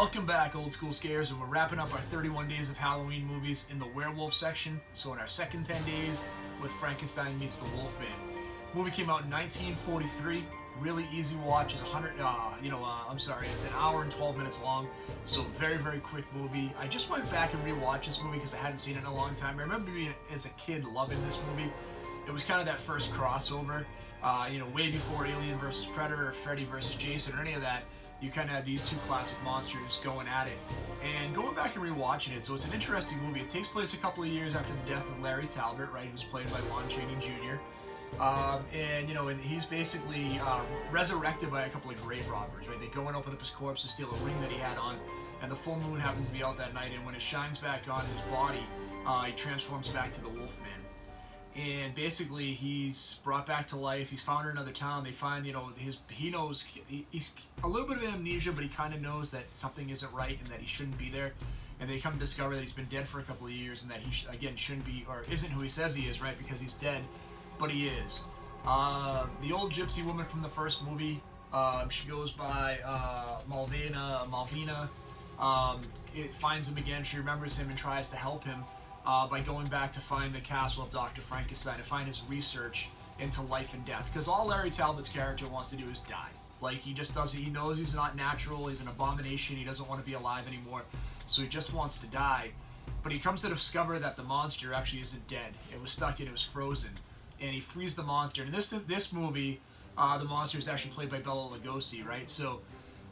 Welcome back, Old School Scares, and we're wrapping up our 31 days of Halloween movies in the werewolf section. So in our second 10 days with Frankenstein Meets the Wolfman. Movie came out in 1943. Really easy watch. It's it's an hour and 12 minutes long. So very, very quick movie. I just went back and rewatched this movie because I hadn't seen it in a long time. I remember being, as a kid, loving this movie. It was kind of that first crossover. Way before Alien vs. Predator or Freddy vs. Jason or any of that. You kind of had these two classic monsters going at it. And going back and rewatching it, so it's an interesting movie. It takes place a couple of years after the death of Larry Talbot, right, who's played by Lon Chaney Jr. And he's basically resurrected by a couple of grave robbers, right? They go and open up his corpse to steal a ring that he had on, and the full moon happens to be out that night, and when it shines back on his body, he transforms back to the Wolfman. And basically, he's brought back to life. He's found in another town. They find, he's a little bit of amnesia, but he kind of knows that something isn't right and that he shouldn't be there. And they come to discover that he's been dead for a couple of years and that he, shouldn't be, or isn't who he says he is, right? Because he's dead, but he is. The old gypsy woman from the first movie, she goes by Malvina. It finds him again. She remembers him and tries to help him. By going back to find the castle of Dr. Frankenstein, to find his research into life and death. Because all Larry Talbot's character wants to do is die. Like, he just doesn't, he knows he's not natural, he's an abomination, he doesn't want to be alive anymore, so he just wants to die. But he comes to discover that the monster actually isn't dead. It was stuck in, it was frozen. And he frees the monster. And in this movie, the monster is actually played by Bela Lugosi, right? So,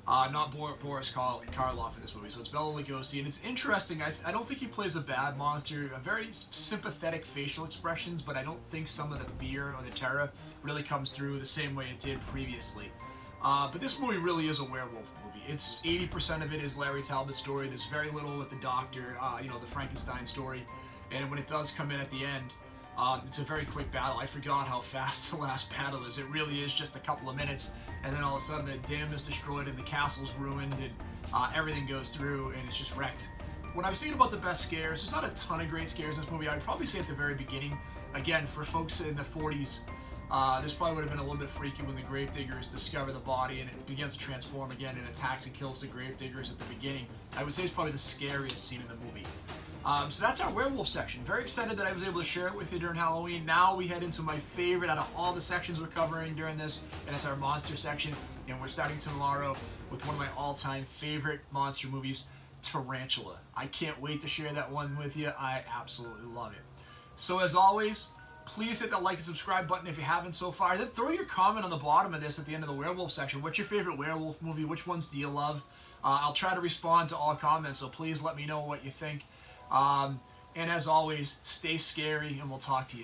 not Boris Karloff in this movie, so it's Bela Lugosi, and it's interesting. I don't think he plays a bad monster. A very sympathetic facial expressions, but I don't think some of the fear or the terror really comes through the same way it did previously. But this movie really is a werewolf movie. It's 80% of it is Larry Talbot's story. There's very little with the doctor, the Frankenstein story, and when it does come in at the end, it's a very quick battle. I forgot how fast the last battle is. It really is just a couple of minutes, and then all of a sudden the dam is destroyed and the castle's ruined and everything goes through and it's just wrecked. When I was thinking about the best scares, there's not a ton of great scares in this movie. I'd probably say at the very beginning, again, for folks in the 40s, this probably would have been a little bit freaky when the gravediggers discover the body and it begins to transform again and attacks and kills the gravediggers at the beginning. I would say it's probably the scariest scene in the movie. So that's our werewolf section. Very excited that I was able to share it with you during Halloween. Now we head into my favorite out of all the sections we're covering during this, and it's our monster section. And we're starting tomorrow with one of my all-time favorite monster movies, Tarantula. I can't wait to share that one with you. I absolutely love it. So as always, please hit that like and subscribe button if you haven't so far. Then throw your comment on the bottom of this at the end of the werewolf section. What's your favorite werewolf movie? Which ones do you love? I'll try to respond to all comments, so please let me know what you think. And as always, stay scary, and we'll talk to you soon.